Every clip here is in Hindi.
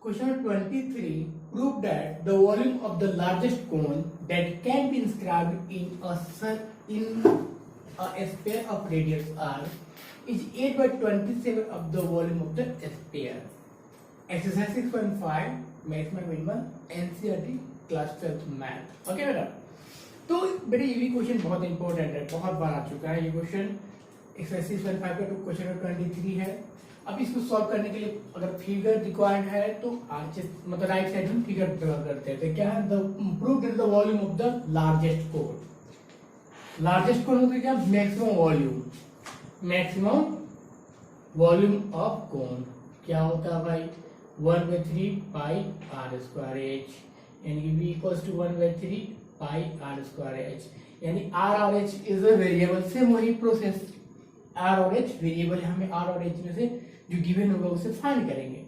Question 23. Prove that the volume of the largest cone that can be inscribed in a sphere of radius r is 8 by 27 of the volume of the sphere. Exercise 6.5 maximum minimum NCERT class 12 math. Okay बेटा, तो बेटा ये भी क्वेश्चन बहुत इंपॉर्टेंट है, बहुत बार आ चुका है ये क्वेश्चन. एक्सरसाइज 6.5 का क्वेश्चन 23 है. अब इसको सॉल्व करने के लिए अगर फिगर रिक्वायर्ड है तो मतलब राइट साइड में फिगर ड्रॉ करते हैं. तो क्या है, the prove that the volume of the largest cone. Largest cone होता है क्या, maximum volume. Maximum volume of cone क्या होता है भाई, 1/3 पाई आर स्क्वायर एच, यानी कि v equals to 1/3 pi R square H. यानी आर और H is a variable. Same वही प्रोसेस, आर और एच वेरिएबल है, हमें आर और एच में से जो गिवन होगा उसे फाइंड करेंगे.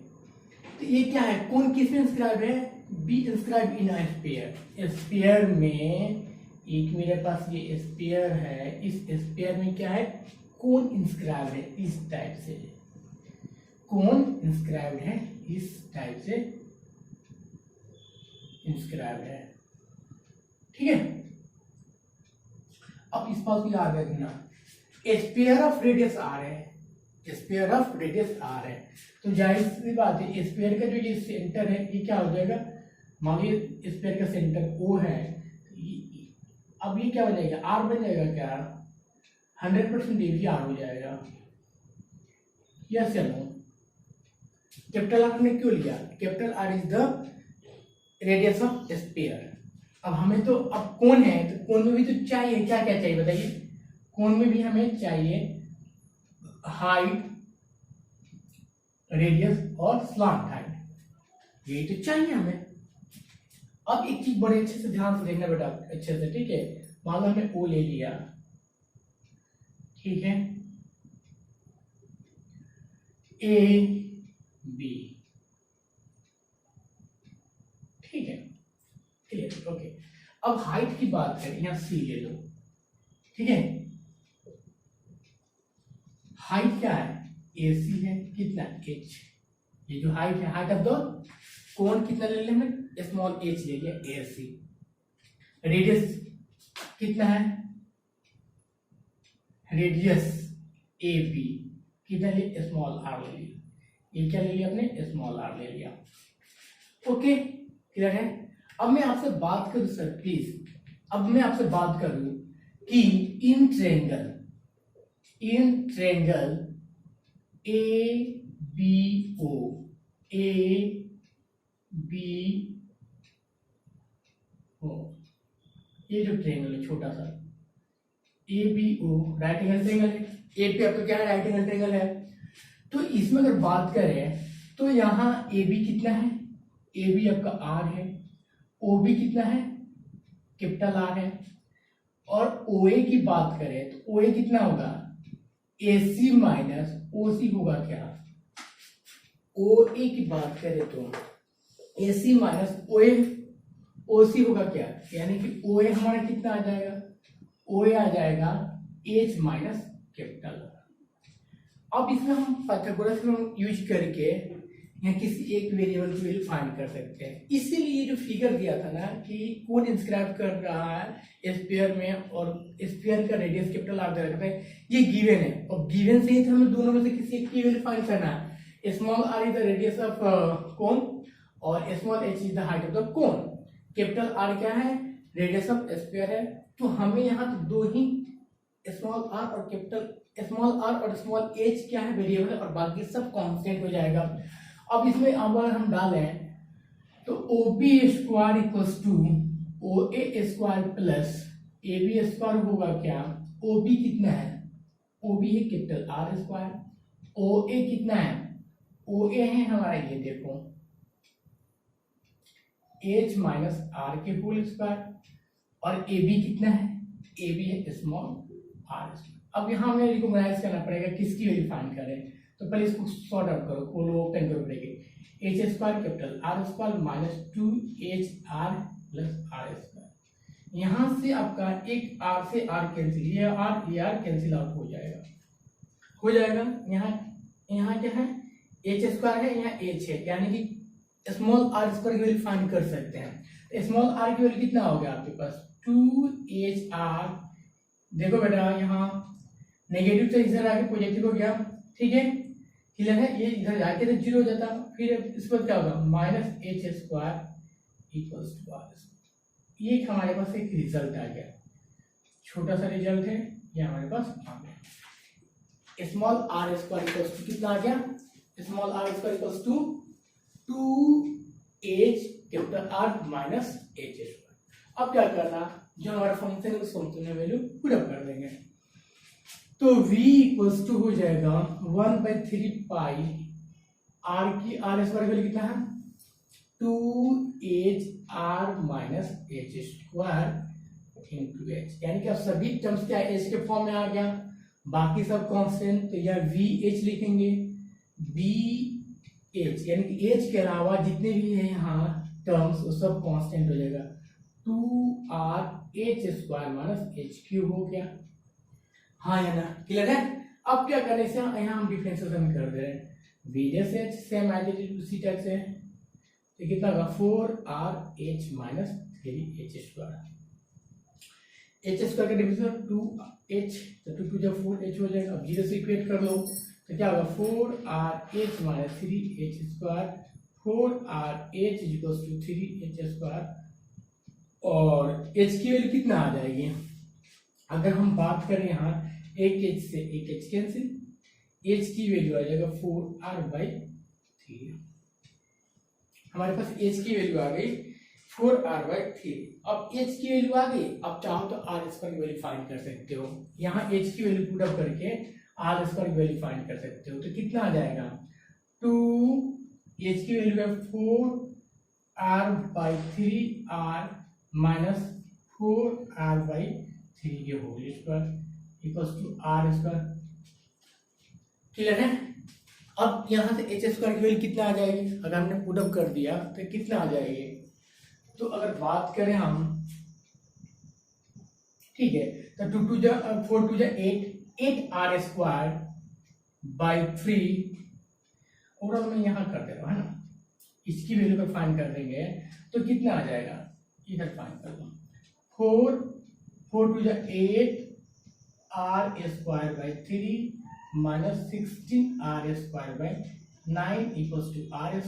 तो ये क्या है, कौन किस में इंस्क्राइब है, B inscribe in a sphere. Sphere में एक मेरे पास ये स्फीयर है, इस स्फीयर में क्या है, कौन इंस्क्राइब है इस टाइप से. कौन इंस्क्राइब है इस टाइप से इंस्क्राइब है. ठीक है. अब इस पास भी आ गया, स्फीयर ऑफ रेडियस आर है, स्फीयर ऑफ रेडियस आर है. तो जाहिर सी बात है, स्फीयर का जो ये सेंटर है ये क्या हो जाएगा, मान लीजिए स्फीयर का सेंटर O है. अब ये क्या बन जाएगा, आर बन जाएगा क्या, 100% ये भी आर हो जाएगा. यस या नो. कैपिटल आर ने क्यों लिया, capital R is the radius of sphere. अब हमें तो अब कौन है, तो कौन में भी तो चाहिए, क्या क्या चाहिए बताइए. कौन में भी हमें चाहिए हाइट, रेडियस और स्लांट हाइट, ये तो चाहिए हमें. अब एक चीज बड़े अच्छे से ध्यान से देखना बेटा, अच्छे से. ठीक है, मान लो हमने ओ ले लिया, ठीक है, ए बी, ठीक है, क्लियर. ओके, अब हाइट की बात करें, यहां सी ले लो. ठीक है, हाइट क्या है, AC है, कितना h. ये जो हाइट है, हाइट ऑफ द कोन कितना ले लिया हमने, स्मॉल h ले लिया, AC. रेडियस कितना है, रेडियस AB कितना ले, स्मॉल r ले लिया. ये क्या ले लिया आपने, स्मॉल r ले लिया. ओके, क्लियर है. अब मैं आपसे बात करूं सर प्लीज, अब मैं आपसे बात करूं कि इन ट्रायंगल ABO, ये जो ट्रायंगल है छोटा सा ABO, राइट एंगल ट्रायंगल है. ए पे आपका क्या है, राइट एंगल ट्रायंगल है. तो इसमें अगर बात करें तो यहाँ AB कितना है, AB आपका R है, OB कितना है, कैपिटल R है. और OA की बात करें तो OA कितना होगा, AC माइनस OC होगा क्या. OA की बात करें तो AC माइनस OC होगा क्या, यानी कि OA हमारा कितना आ जाएगा, OA आ जाएगा H माइनस कैपिटल. अब इसमें हम पाइथागोरस का यूज करके या किसी एक वेरिएबल की वैल्यू फाइंड कर सकते हैं. इसीलिए जो फिगर दिया था ना कि कौन इंस्क्राइब कर रहा है स्फीयर में और स्फीयर का रेडियस कैपिटल आर दे रखा है, ये गिवन है. और गिवन से ही तो हमें दोनों में से किसी एक की वैल्यू फाइंड करना है. Small r is the radius of cone और small h is the height of the cone. Capital R क्या है, रेडियस ऑफ स्फीयर है. तो हमें यहाँ तो दो ही स्मॉल r और कैपिटल, स्मॉल r और स्मॉल h क्या है, वेरिएबल है, और बाकी सब कांस्टेंट हो जाएगा. अब इसमें अगर हम डालें तो OB square equals to OA square plus AB square होगा क्या. OB कितना है, OB है कैपिटल R स्क्वायर. OA कितना है, OA है हमारा ये देखो H माइनस R के होल स्क्वायर. और AB कितना है, AB है स्मॉल r. अब यहाँ हमें रिकॉग्नाइज करना पड़ेगा किसकी वैल्यू फाइंड करें. तो पहले इसको सॉर्ट आउट करो, खोलो, ओपन करो bracket. h square capital R square minus 2HR plus R square. यहाँ से आपका एक R से R कैंसिल, ये R कैंसिल आउट हो जाएगा. यहाँ क्या है, h स्क्वायर है, यहाँ h है, यानी कि स्मॉल आर स्क्वायर की वैल्यू फाइंड कर सकते हैं। स्मॉल आर की वैल्यू कितना हो गया आपके पास 2HR। देखो बेटा यहाँ नेगेटिव से इधर आके पॉजिटिव हो गया, ठीक है क्लियर है। ये इधर जाके तो जीरो हो जाता, फिर इस पर क्या होगा -H² इक्वल्स टू R। ये हमारे पास एक रिजल्ट आ गया, छोटा सा रिजल्ट है ये हमारे पास आ गया। Small R square equals to कितना आ गया, small R square equals to 2H capital R minus H²। अब क्या करना, जो हमारा फंक्शन है उसको हम वैल्यू पुट अप कर देंगे। तो v इक्वल्स टू हो जाएगा 1/3 पाई r की r स्क्वायर वैल्यू कितना है 2HR minus H² into H, यानी कि अब सभी टर्म्स क्या H के फॉर्म में आ गया, बाकी सब कांस्टेंट, तो यह VH लिखेंगे, BH यानी कि H के अलावा जितने भी हैं यहाँ टर्म्स वो सब कांस्टेंट हो जाएगा। 2RH² माइनस HQ हो गया, हाँ या ना, क्लियर है। अब क्या करने से यहाँ हम डिफरेंशिएशन कर दे रहे हैं, VH same as it is उसी टाइप से, तो कितना होगा 4RH माइनस 3H²। H² का डिफरेंशियल 2H, तो 2 2 जब 4H हो जाएगा। अब 0 से इक्वेट कर लो तो क्या होगा 4RH minus 3H², 4RH equals to 3H²। और H की वैल्यू कितना आ जाएगी, अगर हम बात करें यहाँ एक H से एक H कैंसिल, H की वैल्यू आ जाएगा 4R/3। हमारे पास H की वैल्यू आ गई 4R/3। अब H की वैल्यू आ गई, अब चाहो तो R स्क्वायर की वैल्यू फाइंड कर सकते हो, यहाँ H की वैल्यू पुट अप करके R स्क्वायर की वैल्यू फाइंड कर सकते हो, तो कितना आ जाएगा 2H की वैल्यू है 4R/3R माइनस 4R/3 के whole square equals to R²। Clear है। अब यहां से H² की वैल्यू कितना आ जाएगी, अगर हमने पुट अप कर दिया तो कितना आ जाएगी, तो अगर बात करें हम, ठीक है, तो 2 2 जा 4 2 जा 8R²/3 और मैं यहाँ कर दे रहा हूँ, है ना, इसकी वैल्यू को फाइंड कर देंगे तो कितना आ जाएगा, इधर फाइंड कर लो 4 2 जा 8R²/3 minus 16R²/9 equals to R²।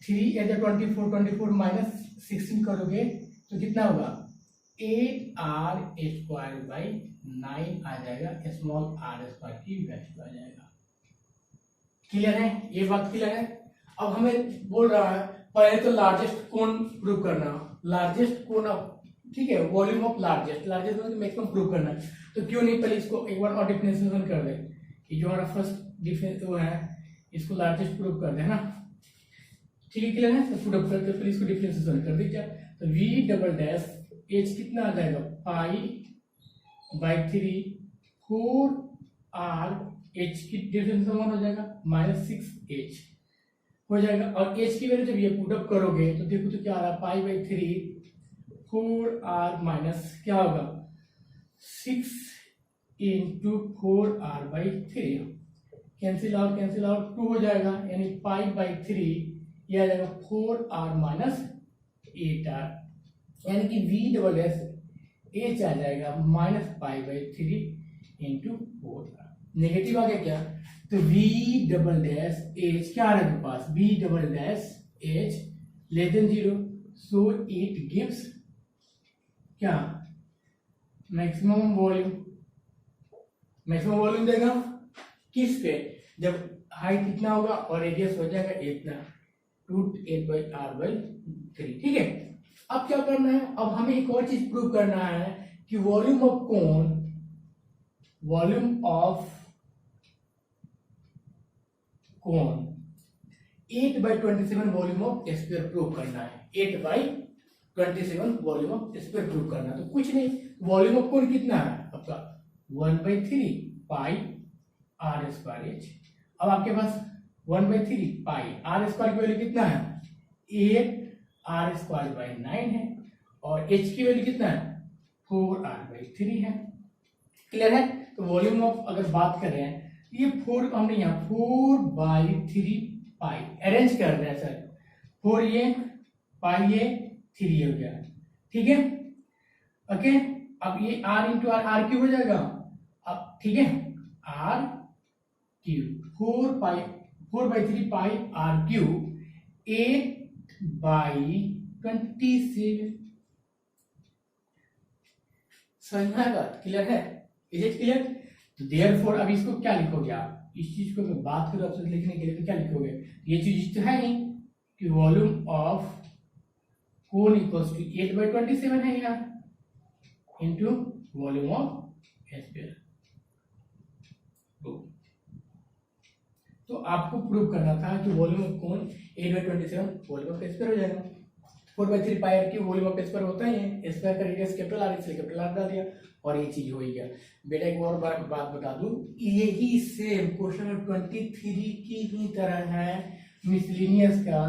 3 as 24 माइनस 16 करोगे तो कितना होगा 8R²/9 आ जाएगा, स्मॉल R² की वैल्यू आ जाएगा। क्लियर है, ये बात क्लियर है। अब हमें बोल रहा है पहले तो लार्जेस्ट कोण प्रूव करना, लार्जेस्ट कोण ऑफ, ठीक है, वॉल्यूम ऑफ लार्जेस्ट मतलब मैक्सिमम प्रूव करना है, तो क्यों नहीं पहले इसको एक बार और डिफरेंशिएशन कर दे, कि जो हमारा फर्स्ट डिफरेंस वो है इसको लार्जेस्ट प्रूव कर दे, है ना, ठीक है क्लियर है। तो पुट अप करके फिर इसको डिफरेंशिएशन कर दीजिए, तो V' H कितना आ जाएगा π/3 4R H की डिफरेंशिएशन 1 हो जाएगा माइनस 6H हो जाएगा, और H की वैल्यू जब ये पुट अप करोगे तो देखो तो क्या आ रहा है π/3 4R माइनस क्या होगा 6 इंटू 4R/3, कैंसिल आउट 2 हो जाएगा, यानी π/3 ये आ जाएगा 4R माइनस 8R, यानी कि V' आ जाएगा माइनस π/3 इंटू 4R। नेगेटिव आ गया क्या, तो V' क्या आ रहा है आपके पास V' less than 0, so it gives क्या मैक्सिमम वॉल्यूम देगा किस पे, जब हाइट कितना होगा और रेडियस हो जाएगा इतना 2/8R/3, ठीक है। अब क्या करना है, अब हमें एक और चीज प्रूव करना है कि volume of cone 8/27 volume of sphere prove करना है, 8/27 वॉल्यूम ऑफ स्फीयर प्रूव करना है। तो कुछ नहीं, वॉल्यूम ऑफ कोन कितना है आपका 1/3 πR²H। अब आपके पास 1/3 πR² की वैल्यू कितना है 8R²/9 है, और H की वैल्यू कितना है 4R/3 है। क्लियर है। तो वॉल्यूम ऑफ अगर बात करें ये 4 हमने यहाँ 4/3 पाई, अरेंज कर रहे हैं सर, 4 ये पाई ये 3 हो गया, ठीक है ओके। अब ये r इंटू आर क्यूब हो जाएगा, अब ठीक है R cube 4/3 pi R cube 8/27, समझ में आएगा, क्लियर है, इज इट क्लियर। तो देयरफॉर अब इसको क्या लिखोगे आप, इस चीज को मैं बात करूं आपसे लिखने के लिए तो क्या लिखोगे, ये चीज तो है नहीं कि volume of cone equals to 8/27 है यार, इंटू वॉल्यूम ऑफ एस्फीयर। तो आपको प्रूव करना था कि volume of cone 8/27 volume of sphere हो जाएगा। 4/3 पाई आर की वॉल्यूम ऑफ एस्फीयर होता ही है, एस्फीयर का रेडियस कैपिटल आर, इसलिए कैपिटल आर डाल दिया और ये चीज हो ही गया। बेटा एक और बात बता दूं, यही सेम क्वेश्चन नंबर 23 की ही तरह है मिसलिनियस का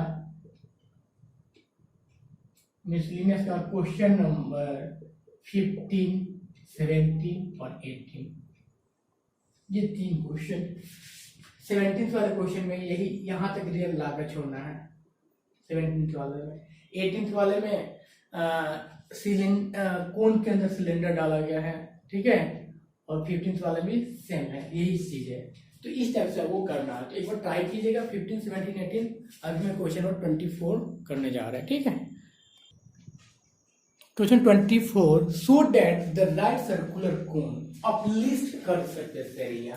क्वेश्चन नंबर 15, 17 और 18, ये 3 क्वेश्चन। 17 वाले क्वेश्चन में यही यहाँ तक रियल लाकर छोड़ना है 17 वाले में। 18 वाले में कोन के अंदर सिलेंडर डाला गया है, ठीक है, और 15 वाले भी सेम है, यही चीज है। तो इस टाइप से वो करना है, तो एक बार ट्राई कीजिएगा 15, 17, 18। अभी मैं क्वेश्चन नंबर 24 करने जा रहा है, ठीक है। Question 24, so that the right circular cone uplift curve surface area,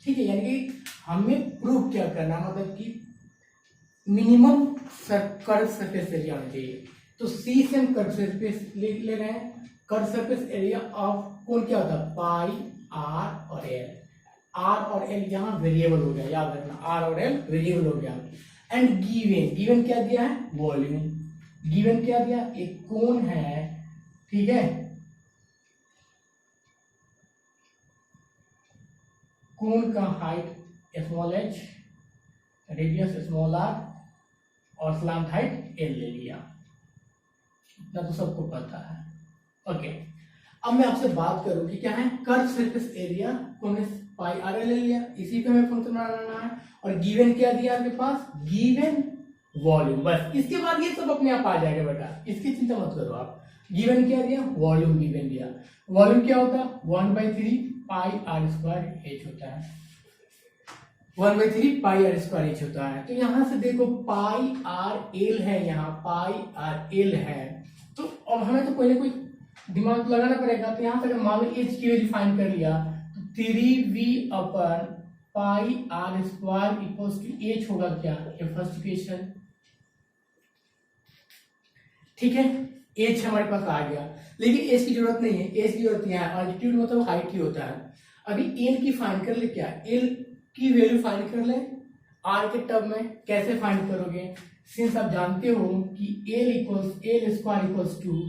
ठीक है, यानी कि हमें प्रूव क्या करना, मतलब कि मिनिमम कर्व सरफेस एरिया होना चाहिए। तो सी से हम कर्व सरफेस ले रहे हैं, curve surface area of cone क्या होता है, पाई आर और एल। आर और एल यहाँ वेरिएबल हो गया, याद रखना आर और एल वेरिएबल हो गया। एंड गिवन क्या दिया है, वॉल्यूम। गिवन क्या दिया, एक कोन है, ठीक है, कोन का height small h, radius small r और स्लांट हाइट l ले लिया, इतना तो सबको पता है ओके। अब मैं आपसे बात करूं कि क्या है, कर्व सरफेस एरिया कोन पाई आर एल ले लिया, इसी पे हमें फंक्शन बनाना है। और गिवन क्या दिया आपके पास, गिवन वॉल्यूम, बस इसके बाद ये सब अपने आप आ जाएगा बेटा, इसकी चिंता मत करो आप। गिवन क्या दिया, वॉल्यूम गिवन दिया। वॉल्यूम क्या होता है, 1/3 पाई आर स्क्वायर एच होता है, 1/3 पाई आर स्क्वायर एच होता है। तो यहां से देखो पाई आर एल है, यहाँ पाई आर एल है, तो अब हमें तो पहले कोई दिमाग लगाना पड़ेगा। तो यहां से अगर मान लो एच की वैल्यू फाइंड कर लिया तो 3v अपन pi R square equals to H होगा क्या, ये फर्स्ट इक्वेशन, ठीक है। एच हमारे पास आ गया, लेकिन एच की जरूरत नहीं है, एच की जरूरत यहाँ है, ऑल्टीट्यूड मतलब हाइट ही होता है। अभी एल की फाइंड कर ले, क्या एल की वैल्यू फाइंड कर ले आर के टर्म में, कैसे फाइंड करोगे, सिंस आप जानते हो कि L square equals to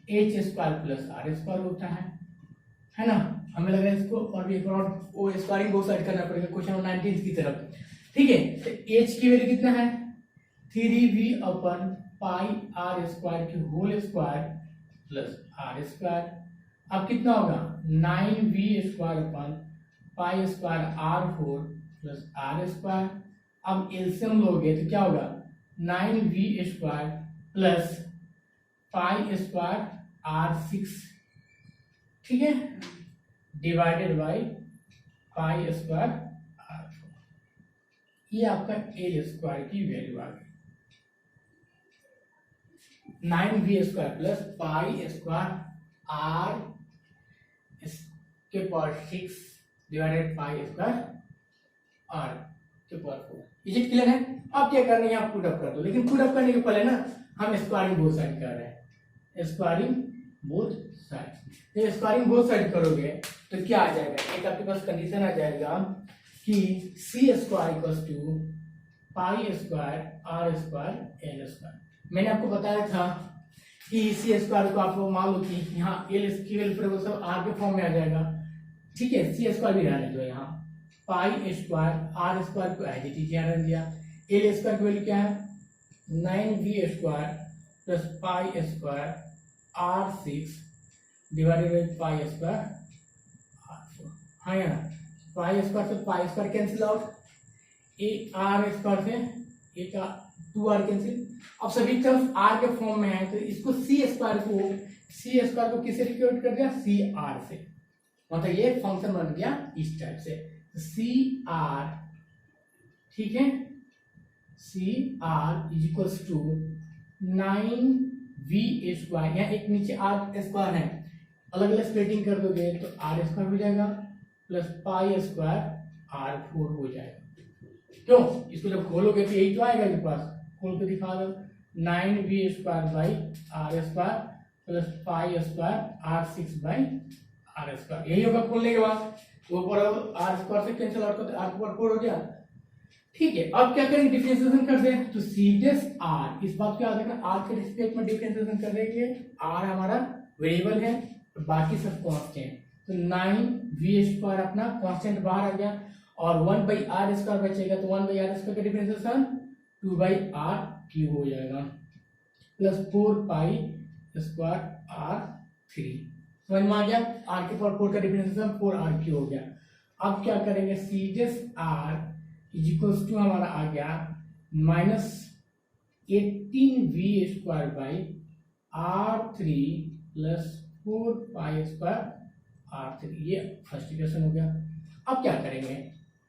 H square plus R square होता है ना। हमें लग रहा है इसको और भी एक और वो स्क्वायरिंग बहुत साइड करना पड़ेगा क्वेश्चन नंबर 19 की तरफ, ठीक है। तो एच की वैल्यू कितना है, 3v अपन पाई आर स्क्वायर की whole square plus R square. अब कितना होगा, 9v स्क्वायर अपन pi square r4 plus R square. अब एलसीएम लोगे तो क्या होगा, 9v square plus pi square r6, ठीक है, divided by pi square r4। ये आपका एल स्क्वायर की वैल्यू आ गई, 9v square plus pi square r के power 6 divided pi square r के पावर 4। इज इट क्लियर है। अब क्या करना है, आप पुट अप कर दो, लेकिन पुट अप करने के पहले ना हम स्क्वायरिंग बोथ साइड कर रहे हैं, स्क्वायरिंग बोथ साइड। जब स्क्वायरिंग बोथ साइड करोगे तो क्या आ जाएगा, एक आपके पास कंडीशन आ जाएगा कि C square equals to pi square R square L square. मैंने आपको बताया था कि सी स्क्वायर को आप मान लो कि यहाँ एल स्क्वायर सब आर के फॉर्म में आ जाएगा, ठीक है। सी स्क्वायर भी रहने दो, यहाँ पाई स्क्वायर आर स्क्वायर को एज इट इज यहाँ रख दिया। एल स्क्वायर की वैल्यू क्या है, 9v square plus pi square r6 divided by pi square r4। हाँ यार, पाई स्क्वायर से pi square cancel out, A R square से एक 2r कैंसिल। अब सभी टर्म्स r के फॉर्म में है तो इसको c स्क्वायर को किससे रिक्वेट कर दिया, cr से, मतलब ये फंक्शन बन गया इस टाइप से cr, ठीक है, cr is equals to 9v square, यहाँ एक नीचे r स्क्वायर है, अलग अलग स्प्लिटिंग कर दोगे तो r स्क्वायर हो जाएगा प्लस पाई स्क्वायर r4 हो जाएगा। क्यों, इसको जब खोलोगे तो यही तो आएगा मेरे पास, खोल के दिखा दो, 9v square by r square plus pi square r6 by r square, यही होगा खोलने के बाद। वो r स्क्वायर से कैंसिल आउट करते r4 हो गया, ठीक है। अब क्या करेंगे, डिफरेंशिएशन कर दें तो सीडेस r, इस बात को याद रखना, r के रिस्पेक्ट में डिफरेंशिएशन कर देंगे, r हमारा वेरिएबल है तो बाकी सब कांस्टेंट, तो 9v स्क्वायर अपना कांस्टेंट बाहर आ गया और 1/r स्क्वायर बचेगा, तो 1/r स्क्वायर का डिफरेंशिएशन 2/r³ हो जाएगा प्लस 4 पाई स्क्वायर r3, समझ में आ गया, r के पावर 4 का डिफरेंशिएशन 4r³ हो गया। अब क्या करेंगे, सीडेस r इज इक्वल्स टू हमारा आ गया minus 18v square by r3 plus 4 pi square r3, ये फर्स्ट इक्वेशन हो गया। अब क्या करेंगे,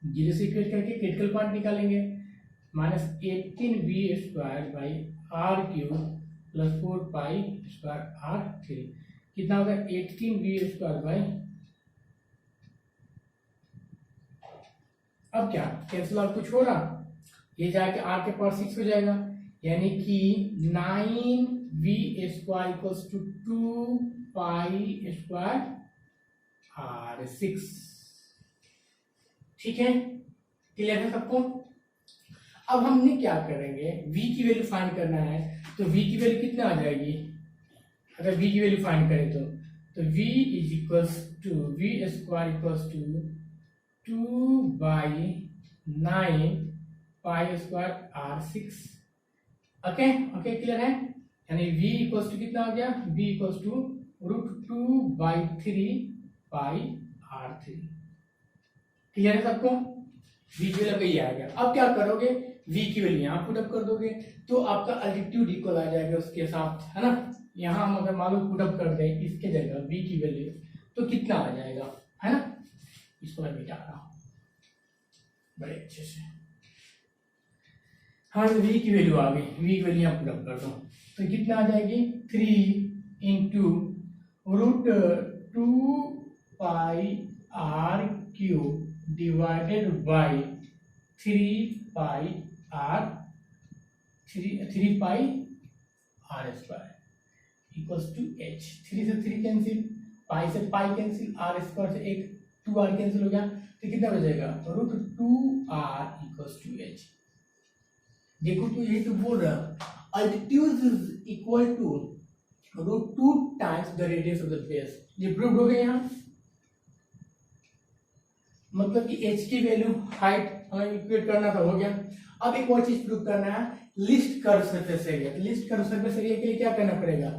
जीरो से इक्वेट करके क्रिटिकल पॉइंट निकालेंगे, minus 18v square by r³ plus 4 pi square r3, कितना होगा 18v स्क्वायर बाई, अब क्या कैंसिल आउट कुछ हो रहा, ये जाके r के पावर 6 हो जाएगा, यानी कि 9v square equals to 2 pi square r6, ठीक है, क्लियर है सबको। अब हमने क्या करेंगे, v की वैल्यू फाइंड करना है, तो v की वैल्यू कितना आ जाएगी, अगर v की वैल्यू फाइंड करें तो v is equals to v square equals to 2 by 9 pi square r6, okay okay clear है, यानी v इक्वल्स टू कितना आ गया, v equals to √2 by 3 pi r3, क्लियर है सबको, v की वैल्यू ये आ गया। अब क्या करोगे, v की वैल्यू यहाँ पुट अप कर दोगे तो आपका अल्टीट्यूड इक्वल आ जाएगा उसके साथ, है ना, यहाँ हम अगर मालूम पुट अप कर दें इसके जगह v की वैल्यू तो कितना आ जाएगा, है ना, इसको मैं मिटा रहा हूं बड़े अच्छे से, हाँ v की वैल्यू आ गई, v की वैल्यू यहाँ पुट अप कर दो तो कितना आ जाएगी 3 into √2 pi r³ divided by 3 pi r square equals to h, 3 से 3 कैंसिल, पाई से पाई कैंसिल, r स्क्वायर से एक 2r कैंसिल हो गया, तो कितना बचेगा √2r इक्वल्स टू h। देखो तो यही तो बोल रहा, altitude is equal to √2 times the radius of the base, ये प्रूव हो गया यहाँ, मतलब कि h की वैल्यू हाइट हमें इक्वेट करना था, हो गया। अब एक और चीज प्रूव करना है, list curve surface area, list curve surface area के लिए क्या करना पड़ेगा,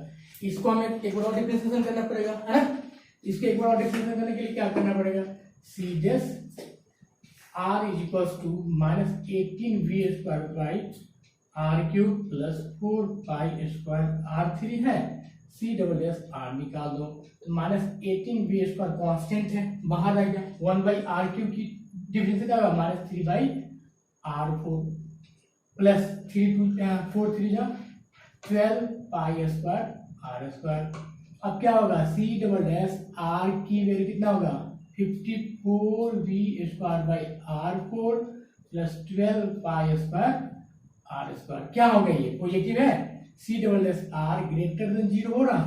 इसको हमें एक बार और डिफरेंशिएशन करना पड़ेगा, है ना, इसको एक बार और डिफरेंशिएशन करने के लिए क्या करना पड़ेगा, सीडेस r is equals to minus 18v square by r³ plus 4 pi square r3 है, c डबल एस r निकाल दो, तो माइनस 18v स्क्वायर कांस्टेंट है बाहर आ गया, 1/r³ की डिफरेंस क्या होगा माइनस 3/r4 प्लस 4 3 जा 12 पाई स्क्वायर r स्क्वायर। अब क्या होगा, c डबल डैश r की वैल्यू कितना होगा 54v square by r4 plus 12 pi square r square, क्या होगा ये पॉजिटिव है, c double dash r greater than 0 हो रहा।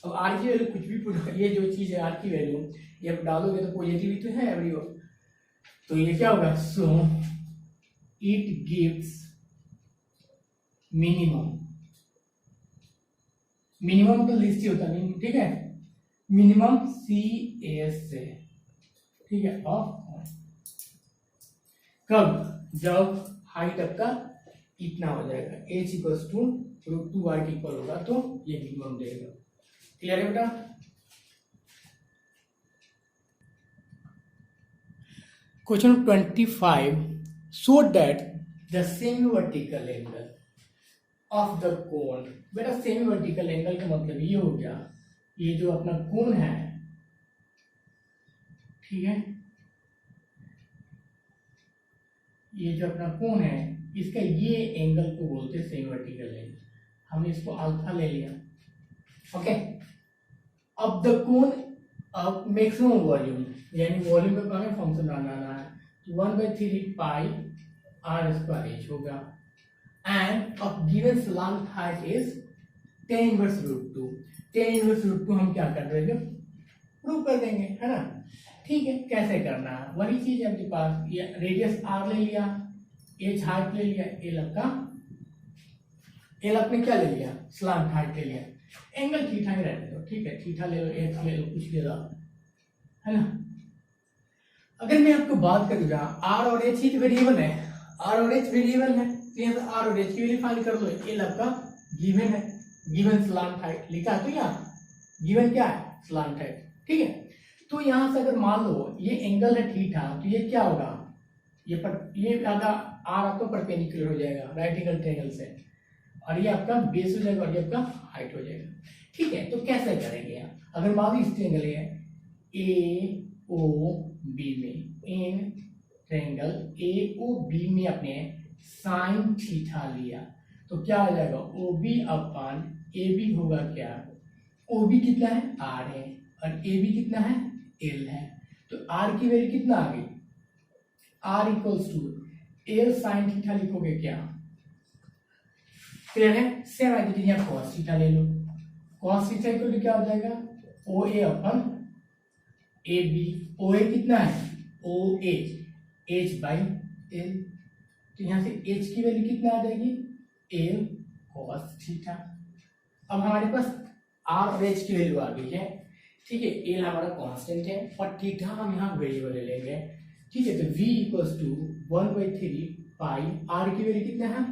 अब r की वैल्यू कुछ भी पुट, ये जो चीज है r की वैल्यू ये आप डालोगे तो पॉजिटिव ही तो है एवरीवन, तो ये क्या होगा, so it gives minimum, minimum तो लिस्ट ही होता नहीं, ठीक है, मिनिमम CS से, ठीक है, ऑफ कब, जब हाइट आपका इतना हो जाएगा, h इक्वल्स टू √2r के इक्वल होगा तो ये मिनिमम देगा, क्लियर है बेटा। Question 25, show that the semi vertical angle of the कोन। बेटा सेमी वर्टिकल एंगल का मतलब ये हो गया, ये जो अपना कोन है, ठीक है, ये जो अपना कोन है इसका ये एंगल को बोलते हैं सेमी वर्टिकल एंगल। हमने इसको अल्फा ले लिया, ओके। अब द कोन अब मैक्सिमम वॉल्यूम, यानी वॉल्यूम का हमें फंक्शन बनाना है, 1/3 पाई आर स्क्वायर एच होगा, end of given slant height is tan inverse √2। tan inverse √2 हम क्या कर देंगे, प्रूव कर देंगे, है ना। ठीक है, कैसे करना है वही चीज है अपने पास। ये रेडियस आर ले लिया, एच हाइट ले लिया, एल अपने क्या ले लिया, स्लांट हाइट ले लिया, एंगल थीटा ही रहने दो, ठीक है, थीटा ले लो, एच ले लो, कुछ ले लो, है ना। अगर मैं आपको बात करूंगा आर और एच ही तो वेरिएबल है, आर और एच वेरिएबल है, तो यहाँ पे आर और एच की वैल्यू फाइंड कर लो। एल आपका गिवन है, गिवन स्लांट हाइट लिखा है, तो यहाँ गिवन क्या है, स्लांट हाइट, ठीक है। तो यहाँ से अगर मान लो ये एंगल है थीटा, तो ये क्या होगा, ये आधा आर आपका परपेंडिकुलर हो जाएगा राइट एंगल ट्रायंगल से, और ये आपका बेस हो जाएगा और ये आपका हाइट हो जाएगा, ठीक है। तो कैसे करेंगे यहाँ, अगर मान लो इस ट्रायंगल है ए ओ बी में, in triangle A O B में अपने साइन थीटा लिया, तो क्या हो जाएगा, O B upon A B होगा क्या, ओ बी कितना है, आर है, और ए बी कितना है, एल है। तो आर की वैल्यू कितना आ गई, R equals to L sine theta लिखोगे क्या, क्लियर है। सेम आइडिया यहाँ कॉस थीटा ले लो, कॉस थीटा इक्वल टू क्या हो जाएगा, ओ ए अपन ए बी, ओ ए कितना है, ओ एच बाई एल, तो यहाँ से एच की वैल्यू कितना आ जाएगी, एल कॉस थीटा। अब हमारे पास आर और एच की वैल्यू आ गई है, ठीक है, एल हमारा कांस्टेंट है और थीटा हम यहाँ वेरिएबल ले लेंगे, ठीक है। तो v equals to 1/3 pi, R की वैल्यू कितना है,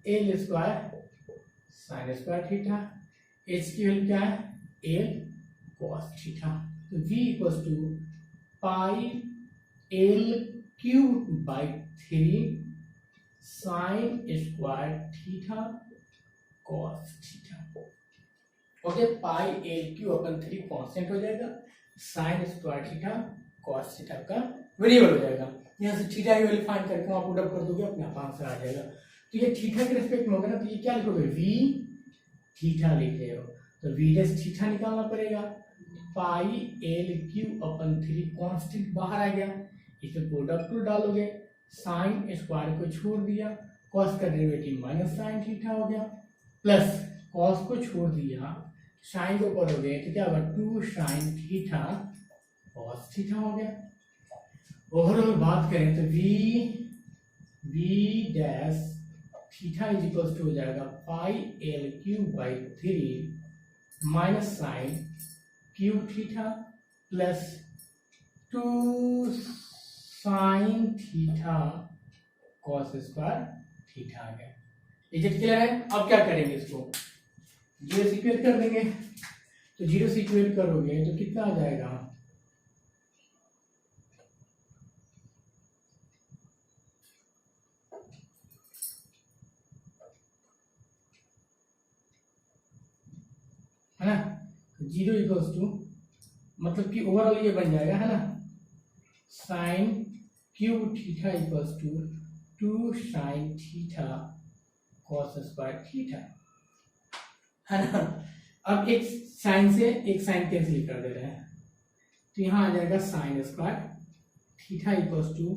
L square sine square theta, H की वैल्यू क्या है, एल कॉस थीटा। तो v equals to pi L cube by 3 sine square theta cos theta, okay. Pi L cube अपन 3 कांस्टेंट हो जाएगा, sine square theta cos theta का वेरिएबल हो जाएगा। यहाँ से थीटा की वैल्यू फाइंड करके आप पुट अप कर दोगे, अपने आप आंसर आ जाएगा। तो ये थीटा के रिस्पेक्ट में होगा ना, तो ये क्या लिखोगे, वी थीटा लिख रहे हो, तो वी डैश थीटा निकालना पड़ेगा, पाई एल क्यू अपन 3 कांस्टेंट बाहर आ गया, इसे पुट अप टू डालोगे, साइन स्क्वायर को छोड़ दिया, कॉस का डेरिवेटिव माइनस साइन थीटा हो गया, प्लस कॉस को छोड़ दिया, साइन को करोगे तो क्या होगा, 2 साइन थीटा कॉस थीटा हो गया। ओवरऑल बात करें तो V dash theta is equal to हो जाएगा pi L cube by 3 minus sine cube theta plus 2 sine theta cos square theta आ गया। इज इट क्लियर है। अब क्या करेंगे, इसको जीरो से इक्वेट कर देंगे, तो जीरो से इक्वेट करोगे तो कितना आ जाएगा, है ना, जीरो इक्वल्स टू मतलब कि ओवरऑल ये बन जाएगा, है ना, sine cube theta equals to 2 sine theta cos square theta, है ना। अब एक साइन से एक साइन कैंसिल कर दे रहे हैं, तो यहाँ आ जाएगा sine square theta equals to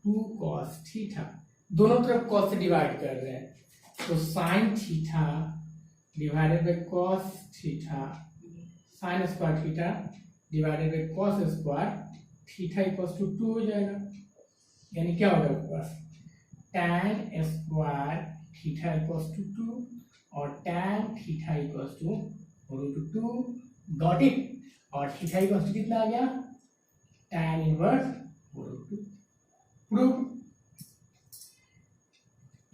2 cos theta, दोनों तरफ कॉस से डिवाइड कर रहे हैं, तो sine theta divided by cos theta sine square theta divided by cos square theta equals to 2 हो जाएगा, यानी क्या होगा आपके पास, tan square theta equals to 2 और tan theta equals to √2, got it. और थीटा इक्वल्स टू कितना आ गया, tan इनवर्स √2। प्रूफ,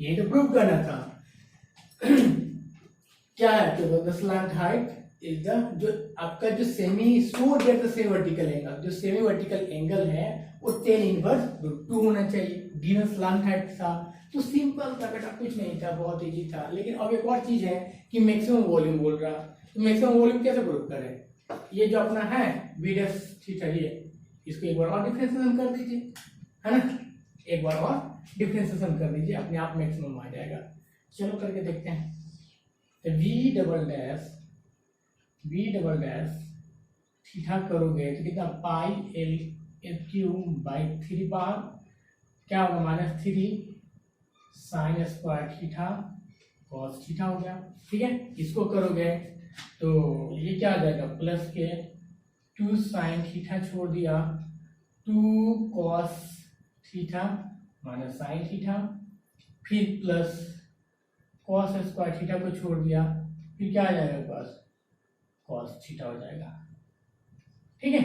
ये तो प्रूफ करना था। क्या है, तो the slant height is the जो आपका जो semi so that the semi vertical angle, जो सेमी वर्टिकल एंगल है वो tan इनवर्स √2 होना चाहिए। गिवन स्लांट हाइट था तो सिंपल था बेटा, कुछ नहीं था, बहुत इजी था। लेकिन अब एक और चीज है कि मैक्सिमम वॉल्यूम बोल रहा, तो मैक्सिमम वॉल्यूम कैसे प्रूव करें? ये जो अपना है v डैश थीटा, ये इसको एक बार और डिफरेंशिएशन कर दीजिए, है ना, एक बार और डिफरेंशिएशन कर दीजिए, अपने आप मैक्सिमम आ जाएगा। चलो करके देखते हैं। तो v डबल डैश थीटा करोगे तो कितना, पाई एल क्यूब बाई 3 बार क्या होगा, -3 sine square theta cos theta हो गया। ठीक है, इसको करोगे तो ये क्या आ जाएगा, प्लस के 2 साइन थीटा छोड़ दिया, 2 cos theta minus sine theta, फिर प्लस कॉस स्क्वायर थीटा को छोड़ दिया, फिर क्या आ जाएगा पास, कॉस थीटा हो जाएगा। ठीक है,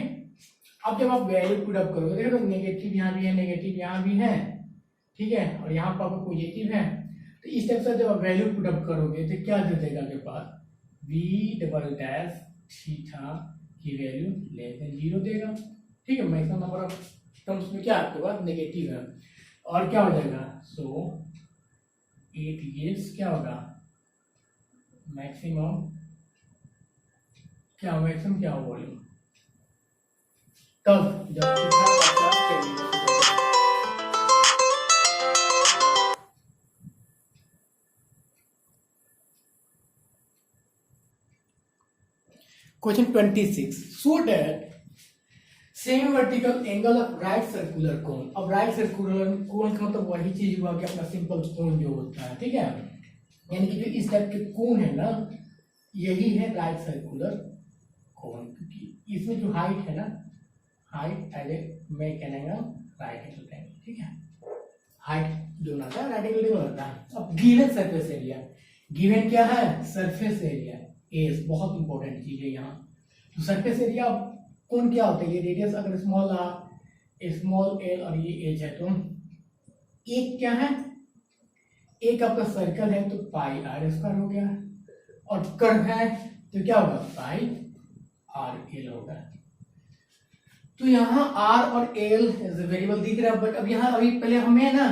अब जब आप वैल्यू पुट अप करोगे, देखो नेगेटिव यहाँ भी है, नेगेटिव यहाँ भी है, ठीक है, और यहाँ पर आपको पॉजिटिव है, तो इस टाइप से जब आप वैल्यू पुट अप करोगे तो क्या दे देगा आपके पास, v डबल डैश थीटा की वैल्यू लेस देन 0 देगा। ठीक है, मैक्सिमम नंबर ऑफ टर्म्स में क्या आपके पास नेगेटिव है, और क्या हो जाएगा, सो इट गिव्स क्या होगा, मैक्सिमम क्या वॉल्यूम, तब जब थीटा आपका Question 26. So that semi vertical angle of right circular cone. अब right circular cone का मतलब वही चीज हुआ कि अपना सिंपल कोन जो होता है, ठीक है, यानी कि जो इस टाइप के कोन है ना, यही है राइट सर्कुलर कोन, क्योंकि इसमें जो हाइट है ना, height as a make an angle right angle angle, ठीक है, हाइट जो ना था राइट एंगल होता है। अब गिवन सरफेस एरिया, गिवन क्या है, सरफेस एरिया एस, बहुत इंपॉर्टेंट चीज है यहाँ। तो सरफेस एरिया कौन क्या होता है, ये रेडियस अगर स्मॉल एल और ये एच है, तो एक क्या है, एक आपका सर्कल है तो पाई आर स्क्वायर हो गया, और कर्व है तो क्या होगा, पाई आर एल होगा। तो यहाँ आर और एल एज ए वेरिएबल दिख रहा है, बट अब यहाँ अभी पहले हमें ना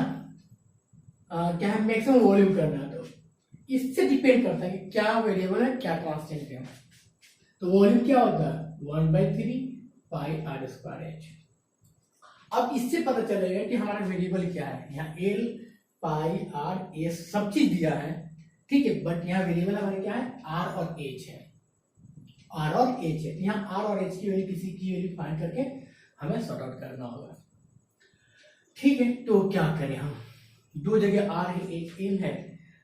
क्या है, मैक्सिमम वॉल्यूम करना है, तो इससे डिपेंड करता है कि क्या वेरिएबल है क्या कांस्टेंट है। तो वॉल्यूम क्या होता है, 1/3 पाई आर स्क्वायर एच। अब इससे पता चलेगा कि हमारा वेरिएबल क्या है, यहाँ एल पाई आर एस सब चीज दिया है, ठीक है, बट यहाँ वेरिएबल हमारे क्या है, आर और एच है, आर और एच है। यहाँ आर और एच की वैल्यू, किसी की वैल्यू फाइंड करके हमें सॉर्ट आउट करना होगा। ठीक है, तो क्या करें हम, दो जगह आर है एक एल है,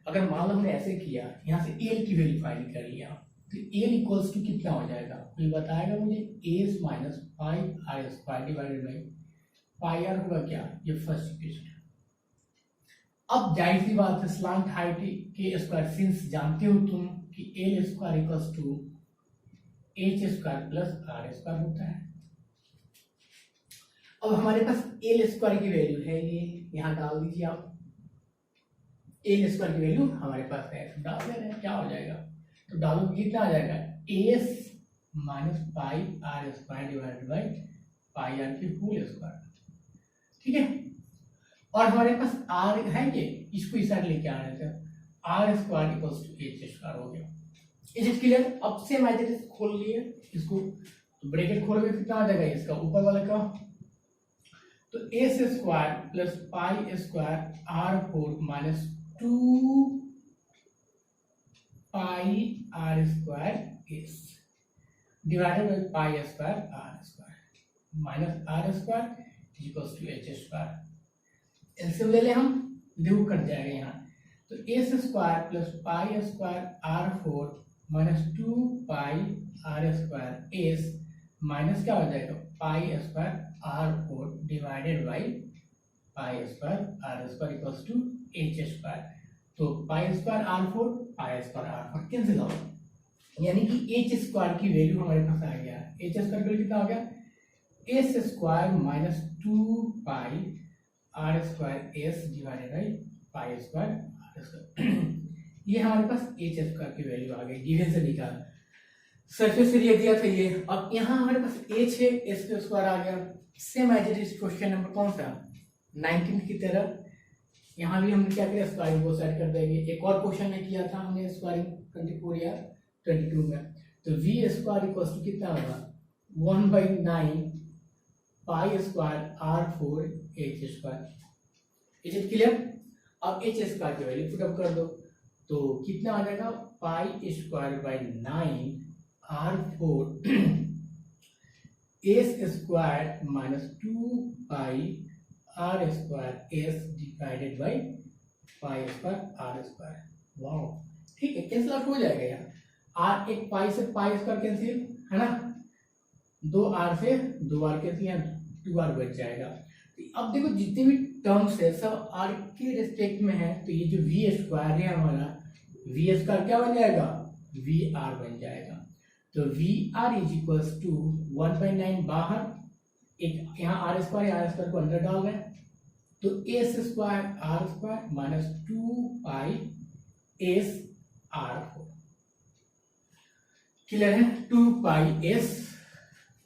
अगर मान लो हमने ऐसे किया, यहाँ से एल की वैल्यू फाइंड कर लिया, तो एल इक्वल्स टू कितना हो जाएगा, कोई बताएगा मुझे, S minus pi R square divided by pi R होगा क्या, ये फर्स्ट इक्वेशन। अब जाहिर सी बात है, स्लांट हाइट के स्क्वायर, सिंस जानते हो तुम कि L square equals to H square plus R square होता है। अब हमारे पास एल स्क्वायर की वैल्यू है, ये यहाँ डाल दीजिए आप, एल स्क्वायर की वैल्यू हमारे पास है, तो डाल दे रहे हैं, क्या हो जाएगा, तो डालो कितना आ जाएगा, S minus pi R square divided by pi R की होल स्क्वायर। ठीक है, और हमारे पास आर है, ये इसको इस साइड लेके आ रहे थे, R square equals to H square हो गया। Is it clear? अब सेम एज इट इज खोल लिए इसको, तो ब्रैकेट खोलोगे कितना आ जाएगा, इसका ऊपर वाले का, तो S square plus pi square R four minus 2 pi R square S divided by pi square R square minus R square equals to H square. LCM ले ले हम, देखो कट जाएगा यहाँ, तो S square plus pi square R four minus 2 pi R square S minus क्या हो जाएगा, pi square R four divided by pi square R square equals to H square. तो pi square R four pi square R four cancel हो, यानी कि एच स्क्वायर की वैल्यू हमारे पास आ गया, एच स्क्वायर की वैल्यू कितना हो गया, S square minus 2 pi R square S divided by pi square R square. ये हमारे पास एच स्क्वायर की वैल्यू आ गई, गिवन से निकाल। सरफेस एरिया दिया था ये। अब यहाँ हमारे पास h है, h का स्क्वायर आ गया। Same as it is question number कौन सा 19 की तरह यहाँ भी हमने क्या किया, स्क्वायरिंग को साइड कर देंगे। एक और क्वेश्चन में किया था हमने स्क्वायरिंग 24 या 22 में। तो वी स्क्वायर इक्वल टू कितना होगा 1/9 पाई square r4 h square. Is it clear? अब h स्क्वायर की वैल्यू पुट अप कर दो तो कितना आ जाएगा pi square by 9 r4 s square minus 2 pi r square s divided by pi square r square. Wow, ठीक है, कैंसिल आउट हो जाएगा यार। r एक पाई से पाई स्क्वायर कैंसिल है ना, 2r से 2r कैंसिल, यहाँ 2r बच जाएगा। अब देखो जितने भी टर्म्स है सब r के रिस्पेक्ट में है, तो ये जो v स्क्वायर है हमारा v स्क्वायर क्या बन जाएगा vr बन जाएगा। तो vr इज इक्वल्स टू 1/9 बाहर, एक यहाँ r स्क्वायर को अंदर डाल रहे हैं, तो s square r square minus 2 पाई s r4। क्लियर है? 2 पाई s,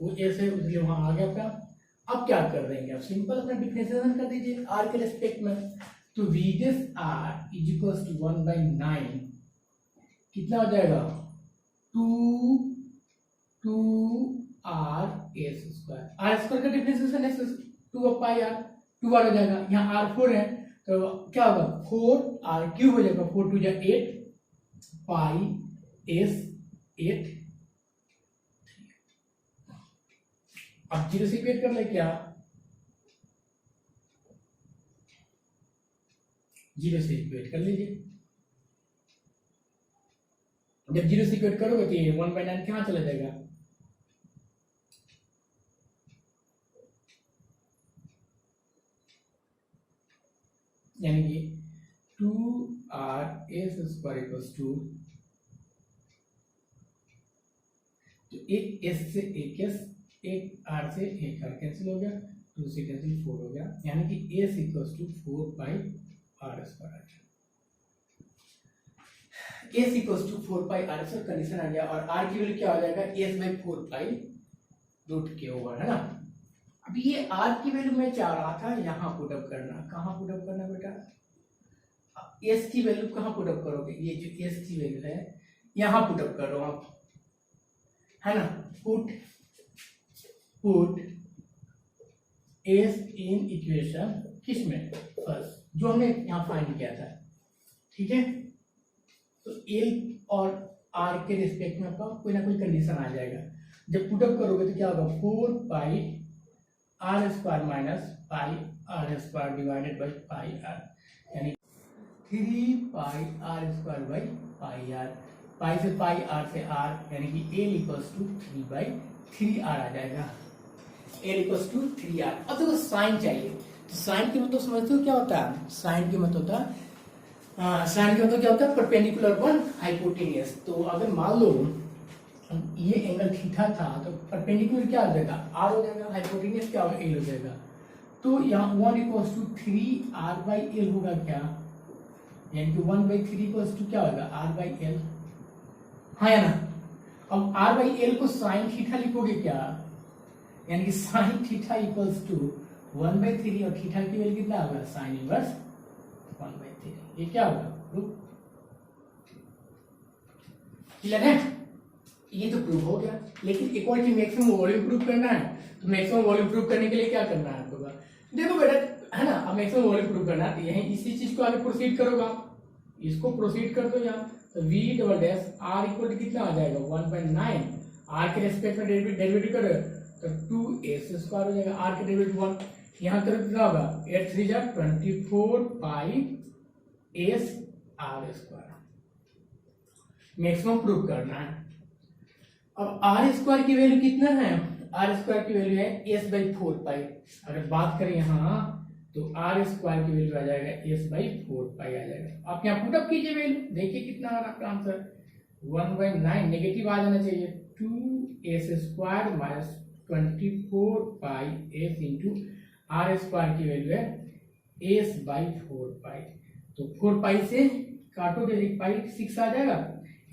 वो s है इसलिए वहां आ गया आपका। अब क्या कर देंगे, अब सिंपल अपना डिफरेंशिएशन कर दीजिए r के रेस्पेक्ट में। तो v this r is equals to 1/9 कितना हो जाएगा 2r s square. r square का डिफरेंशिएशन है 2 पाई r, 2r हो जाएगा। यहाँ r4 है तो क्या होगा 4r क्यूब हो जाएगा, 4 2 8 पाई s 8। अब 0 से इक्वेट कर ले क्या, 0 से इक्वेट कर लीजिए। जब 0 से इक्वेट करोगे तो ये 1/9 कहाँ चला जाएगा, यानी कि 2r s square equals to, तो एक s से एक s, एक r से एक r कैंसिल हो गया, 2 से कैंसिल 4 हो गया, यानी कि s equals to 4 pi r square आ गया। s equals to 4 pi r square condition आ गया, और r की वैल्यू क्या हो जाएगा s बाई 4 पाई रूट के ओवर, है ना। अब ये r की वैल्यू मैं चाह रहा था यहाँ पुट अप करना, कहाँ पुट अप करना बेटा, s की वैल्यू कहाँ पुट अप करोगे, ये जो s की वैल्यू है यहाँ पुट अप करो आप, है ना। पुट s इन इक्वेशन किस में, फर्स्ट जो हमने यहाँ फाइंड किया था, ठीक है। तो l और r के रिस्पेक्ट में आपका कोई ना कोई कंडीशन आ जाएगा। जब पुट अप करोगे तो क्या होगा 4 pi r square minus pi r square divided by pi r, यानी 3 pi r square by pi r, पाई से पाई r से r, यानी कि l इक्वल्स टू 3/3r आ जाएगा, l इक्वल्स टू 3r। अब देखो साइन चाहिए, तो साइन की मतलब समझते हो क्या होता है, साइन की मतलब होता है साइन की मतलब क्या होता है परपेंडिकुलर वन हाइपोटेनियस। तो अगर मान लो ये एंगल थीटा था तो परपेंडिकुलर क्या हो जाएगा r हो जाएगा, हाइपोटेनियस क्या होगा l हो जाएगा। तो यहाँ 1 इक्वल्स टू 3r/l होगा क्या, यानी कि 1/3 इक्वल्स टू क्या होगा r/l, हाँ या ना। अब r/l को साइन थीटा लिखोगे क्या, यानी कि साइन थीटा इक्वल्स टू 1/3, और थीटा की वैल्यू कितना होगा साइन इनवर्स 1/3, ये क्या होगा प्रूफ। क्लियर है, ये तो प्रूफ हो गया। लेकिन एक और चीज मैक्सिमम वॉल्यूम प्रूफ करना है, तो मैक्सिमम वॉल्यूम प्रूफ करने के लिए क्या करना है आपको, देखो बेटा है ना, अब मैक्सिमम वॉल्यूम प्रूफ करना है, यही इसी चीज को आगे प्रोसीड करोगा, इसको प्रोसीड कर दो यहाँ। तो v double dash r equal to कितना आ जाएगा 1/9, r के रेस्पेक्ट में डेरिवेटिव करो तो 2s स्क्वायर हो जाएगा, r के डेरिवेटिव 1, यहाँ तरफ कितना होगा 8 3 जा 24 पाई s r square. Maximum proof करना है। अब r स्क्वायर की वैल्यू कितना है, r स्क्वायर की वैल्यू है s बाई 4 पाई। अगर बात करें यहाँ तो r स्क्वायर की वैल्यू आ जाएगा s बाई 4 पाई आ जाएगा। आप यहाँ पुट अप कीजिए वैल्यू, देखिए कितना आ रहा आपका आंसर 1/9, नेगेटिव आ जाना चाहिए, 2s स्क्वायर माइनस 24 पाई s इंटू r स्क्वायर की वैल्यू है s बाई 4 पाई। तो 4 पाई से काटोगे एक पाई 6 आ जाएगा,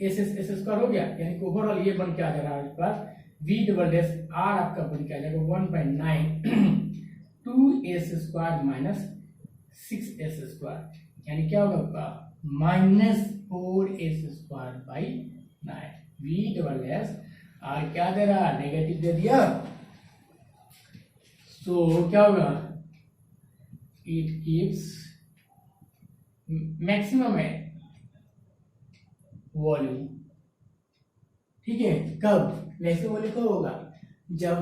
एस स्क्वायर हो गया, यानी कि ओवरऑल ये बन के आ जा रहा है आपके पास v डबल डैश r आपका बन के आ जाएगा 1/9 2s² माइनस 6s², यानी क्या होगा आपका -4s²/9। v double dash r क्या दे रहा है, नेगेटिव दे दिया, सो क्या होगा, इट गिव्स मैक्सिमम है वॉल्यूम। ठीक है, कब मैक्सिमम वॉल्यूम कब होगा, जब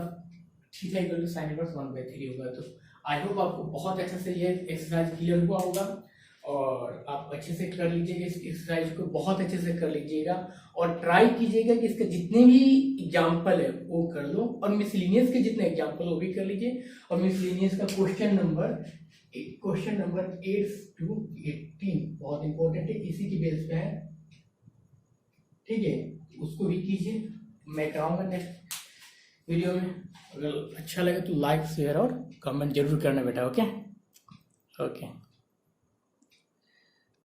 theta equal to sin inverse 1/3 होगा। तो आई होप आपको बहुत अच्छे से ये एक्सरसाइज क्लियर हुआ होगा और आप अच्छे से कर लीजिएगा, इस एक्सरसाइज को बहुत अच्छे से कर लीजिएगा और ट्राई कीजिएगा कि इसके जितने भी एग्जाम्पल है वो कर लो और मिसलिनियस के जितने एग्जाम्पल वो भी कर लीजिए। और मिसलिनियस का क्वेश्चन नंबर 8 to 18 बहुत इंपॉर्टेंट है, इसी की बेस पे है। ठीक है, उसको भी कीजिए, मैं कराऊंगा नेक्स्ट वीडियो में। अगर अच्छा लगे तो लाइक शेयर और कमेंट जरूर करना बेटा। Okay okay.